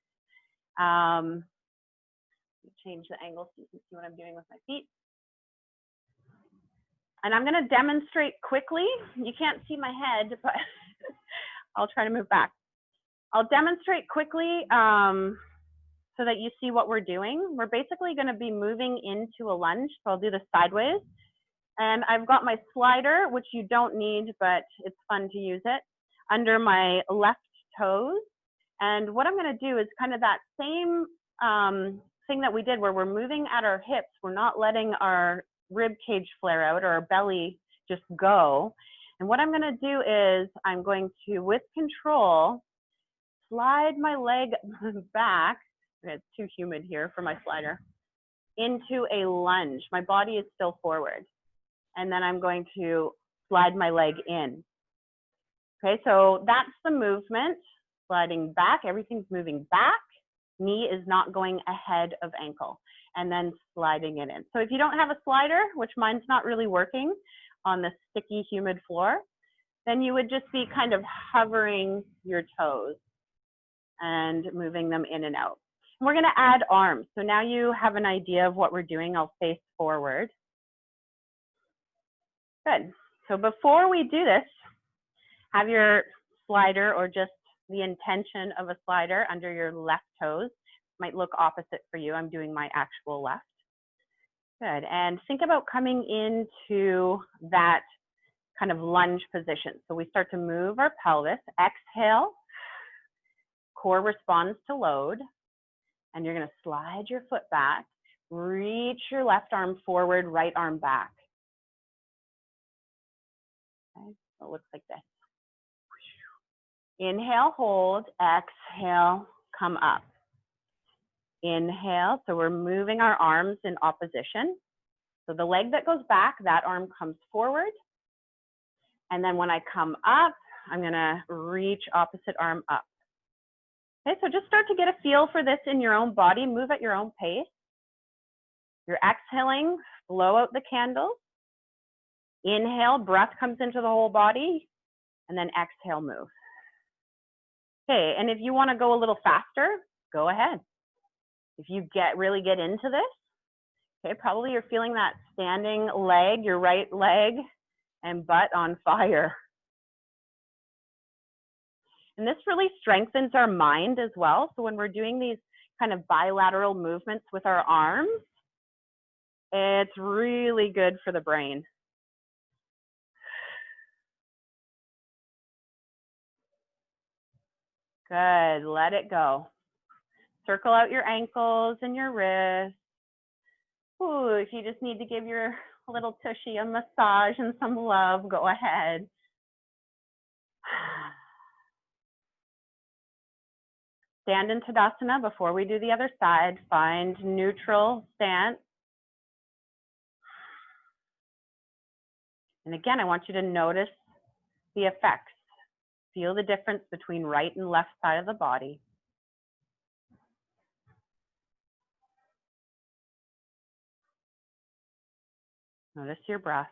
Change the angle so you can see what I'm doing with my feet. And I'm going to demonstrate quickly. You can't see my head, but I'll try to move back. I'll demonstrate quickly so that you see what we're doing. We're basically going to be moving into a lunge. So I'll do this sideways. And I've got my slider, which you don't need, but it's fun to use it, under my left toes. And what I'm going to do is kind of that same thing that we did where we're moving at our hips. We're not letting our rib cage flare out or our belly just go. And what I'm going to do is I'm going to, with control, slide my leg back. It's too humid here for my slider. Into a lunge. My body is still forward. And then I'm going to slide my leg in. Okay, so that's the movement. Sliding back, everything's moving back. Knee is not going ahead of ankle. And then sliding it in. So if you don't have a slider, which mine's not really working on the sticky, humid floor, then you would just be kind of hovering your toes and moving them in and out. We're going to add arms. So now you have an idea of what we're doing. I'll face forward. Good. So before we do this, have your slider or just the intention of a slider under your left toes. Might look opposite for you. I'm doing my actual left. Good. And think about coming into that kind of lunge position. So we start to move our pelvis. Exhale. Core responds to load. And you're going to slide your foot back. Reach your left arm forward, right arm back. Okay. So it looks like this. Inhale, hold. Exhale, come up. Inhale, so we're moving our arms in opposition. So the leg that goes back, that arm comes forward. And then when I come up, I'm going to reach opposite arm up. Okay, so just start to get a feel for this in your own body. Move at your own pace. You're exhaling, blow out the candles. Inhale, breath comes into the whole body. And then exhale, move. Okay, and if you want to go a little faster, go ahead. If you really get into this, okay, probably you're feeling that standing leg, your right leg and butt on fire. And this really strengthens our mind as well. So when we're doing these kind of bilateral movements with our arms, it's really good for the brain. Good, let it go. Circle out your ankles and your wrists. Ooh, if you just need to give your little tushy a massage and some love, go ahead. stand in Tadasana before we do the other side. Find neutral stance. And again, I want you to notice the effects. Feel the difference between right and left side of the body. Notice your breath.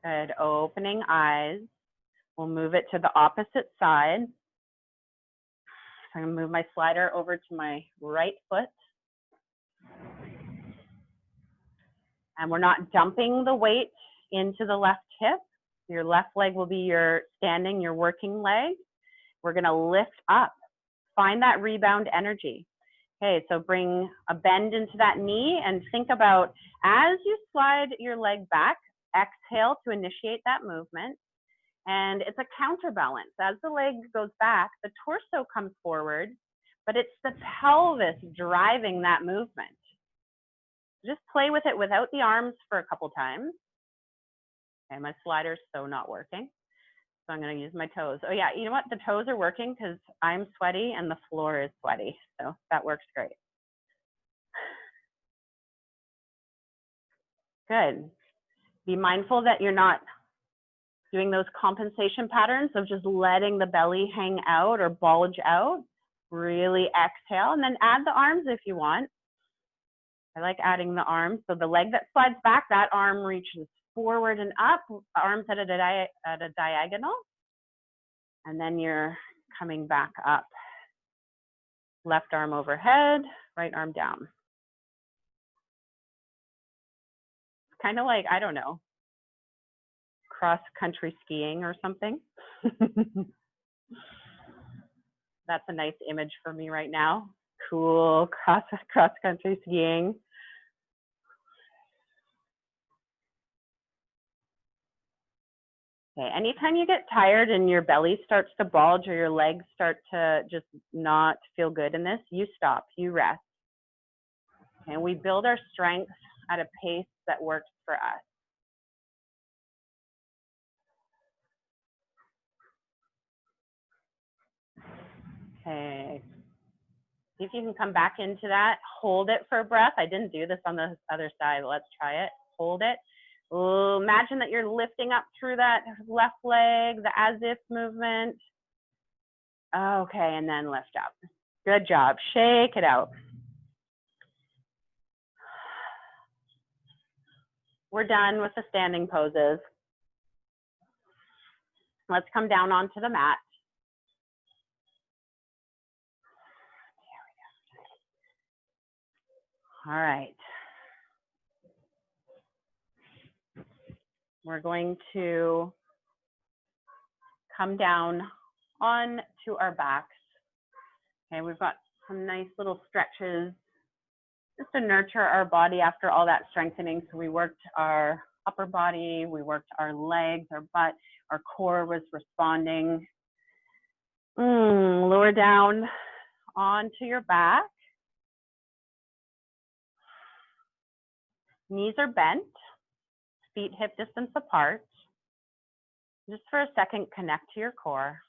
Good. Opening eyes. We'll move it to the opposite side. So I'm going to move my slider over to my right foot. And we're not dumping the weight into the left hip. Your left leg will be your standing, your working leg. We're going to lift up. Find that rebound energy. Okay, so bring a bend into that knee and think about as you slide your leg back, exhale to initiate that movement. And it's a counterbalance. As the leg goes back, the torso comes forward, but it's the pelvis driving that movement. Just play with it without the arms for a couple times. Okay, my slider's so not working. So I'm going to use my toes. Oh yeah, you know what? The toes are working because I'm sweaty and the floor is sweaty. So that works great. Good. Be mindful that you're not doing those compensation patterns of just letting the belly hang out or bulge out. Really exhale and then add the arms if you want. I like adding the arms. So the leg that slides back, that arm reaches forward and up, arms at a diagonal. And then you're coming back up. Left arm overhead, right arm down. It's kind of like, I don't know, cross-country skiing or something. That's a nice image for me right now. Cool, cross-country skiing. Okay, anytime you get tired and your belly starts to bulge or your legs start to just not feel good in this, you stop, you rest. And we build our strength at a pace that works for us. Okay, see if you can come back into that. Hold it for a breath. I didn't do this on the other side, but let's try it. Hold it. Ooh, imagine that you're lifting up through that left leg, the as if movement. Okay, and then lift up. Good job. Shake it out. We're done with the standing poses. Let's come down onto the mat. All right. We're going to come down on to our backs. Okay, we've got some nice little stretches just to nurture our body after all that strengthening. So we worked our upper body, we worked our legs, our butt, our core was responding. Lower down onto your back. Knees are bent, feet hip distance apart. Just for a second, connect to your core.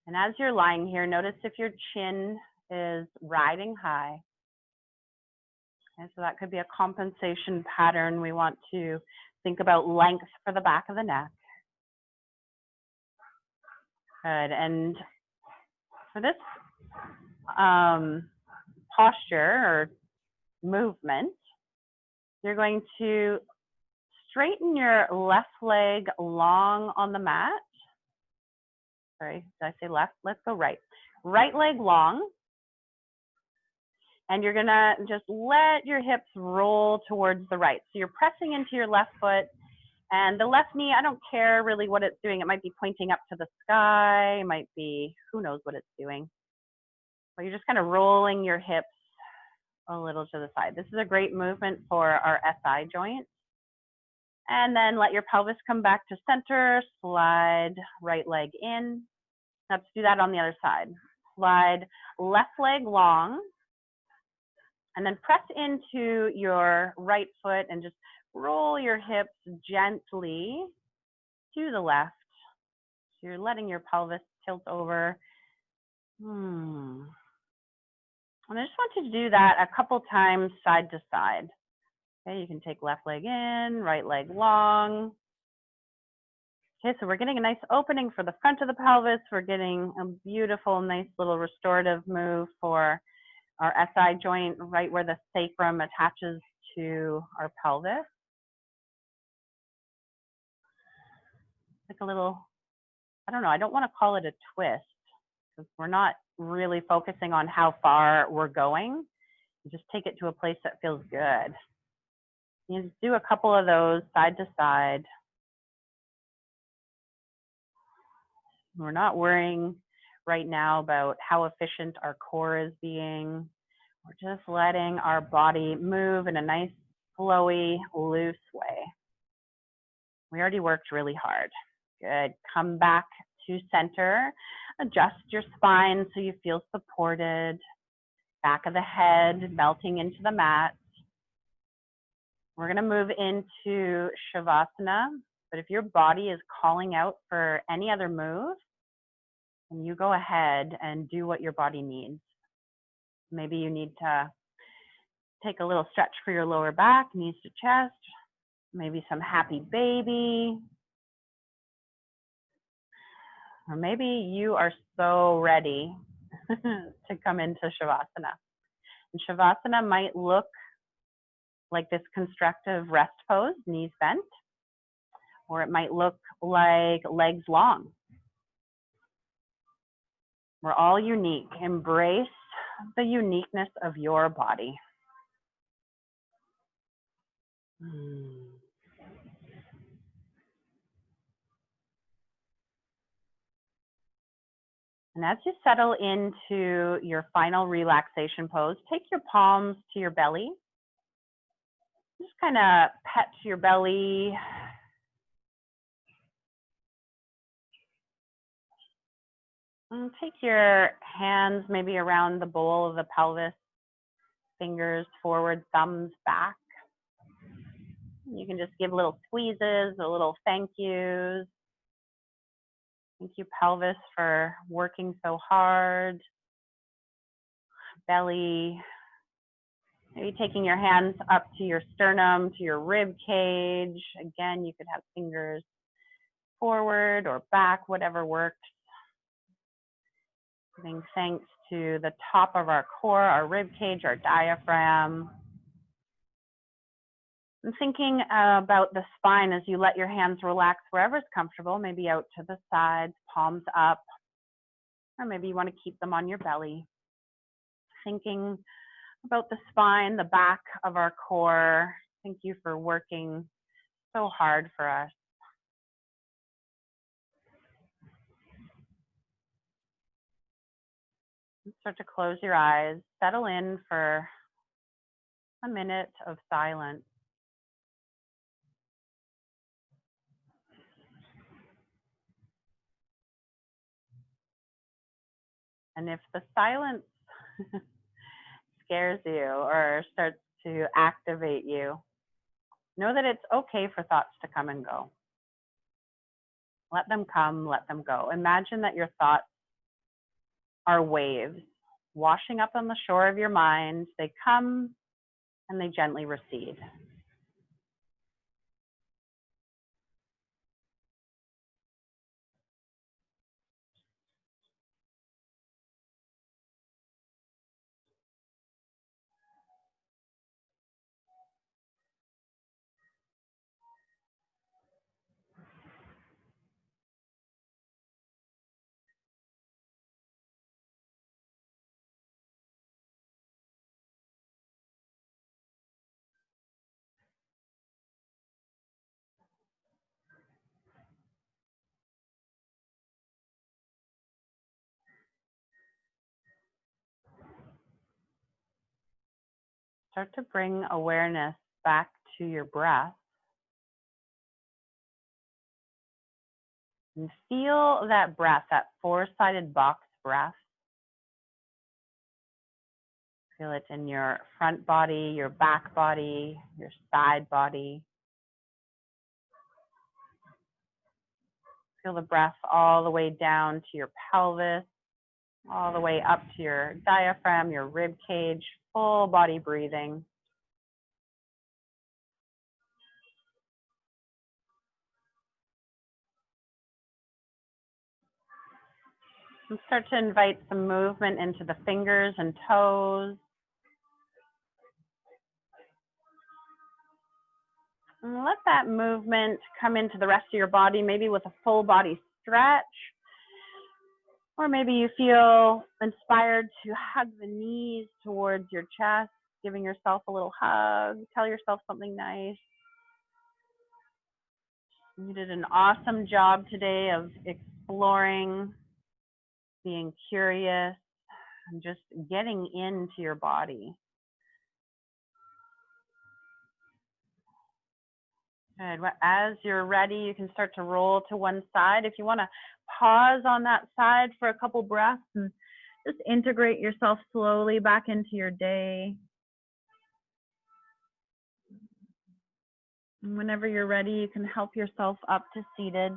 And as you're lying here, notice if your chin is riding high. Okay, so that could be a compensation pattern. We want to think about length for the back of the neck. Good. And for this posture or movement, you're going to straighten your left leg long on the mat. Sorry, did I say left? Let's go right. Right leg long. And you're gonna just let your hips roll towards the right. So you're pressing into your left foot and the left knee, I don't care really what it's doing. It might be pointing up to the sky, it might be, who knows what it's doing. But you're just kind of rolling your hips a little to the side. This is a great movement for our SI joint. And then let your pelvis come back to center, slide right leg in. Let's do that on the other side. Slide left leg long, and then press into your right foot and just roll your hips gently to the left. So you're letting your pelvis tilt over. And I just want you to do that a couple times side to side. Okay, you can take left leg in, right leg long. Okay, so we're getting a nice opening for the front of the pelvis. We're getting a beautiful, nice little restorative move for our SI joint, right where the sacrum attaches to our pelvis. Like a little, I don't know, I don't want to call it a twist because we're not really focusing on how far we're going. You just take it to a place that feels good. You just do a couple of those side to side. We're not worrying right now about how efficient our core is being. We're just letting our body move in a nice, flowy, loose way. We already worked really hard. Good. Come back to center. Adjust your spine so you feel supported. Back of the head melting into the mat. We're going to move into Shavasana. But if your body is calling out for any other move, then you go ahead and do what your body needs. Maybe you need to take a little stretch for your lower back, knees to chest. Maybe some happy baby. Or maybe you are so ready to come into Shavasana. And Shavasana might look like this constructive rest pose, knees bent, or it might look like legs long. We're all unique. Embrace the uniqueness of your body. And as you settle into your final relaxation pose, take your palms to your belly. Just kind of pet your belly. And take your hands maybe around the bowl of the pelvis, fingers forward, thumbs back. You can just give little squeezes or little thank yous. Thank you, pelvis, for working so hard. Belly. Maybe taking your hands up to your sternum, to your rib cage. Again, you could have fingers forward or back, whatever works. Giving thanks to the top of our core, our rib cage, our diaphragm. And thinking about the spine as you let your hands relax wherever's comfortable, maybe out to the sides, palms up, or maybe you want to keep them on your belly. Thinking about the spine, the back of our core. Thank you for working so hard for us. Start to close your eyes, settle in for a minute of silence. And if the silence scares you or starts to activate you, know that it's okay for thoughts to come and go. Let them come, let them go. Imagine that your thoughts are waves washing up on the shore of your mind. They come and they gently recede. Start to bring awareness back to your breath. And feel that breath, that four-sided box breath. Feel it in your front body, your back body, your side body. Feel the breath all the way down to your pelvis, all the way up to your diaphragm, your rib cage, full body breathing. And start to invite some movement into the fingers and toes. And let that movement come into the rest of your body, maybe with a full body stretch. Or maybe you feel inspired to hug the knees towards your chest, giving yourself a little hug. Tell yourself something nice. You did an awesome job today of exploring, being curious, and just getting into your body. Good. As you're ready, you can start to roll to one side. If you want to pause on that side for a couple breaths and just integrate yourself slowly back into your day. And whenever you're ready, you can help yourself up to seated.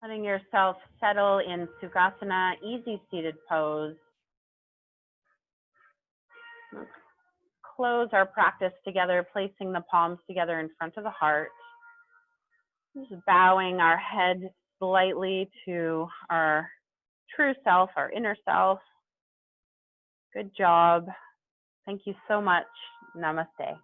Letting yourself settle in Sukhasana, easy seated pose. Let's close our practice together, placing the palms together in front of the heart. Just bowing our head slightly to our true self, our inner self. Good job. Thank you so much. Namaste.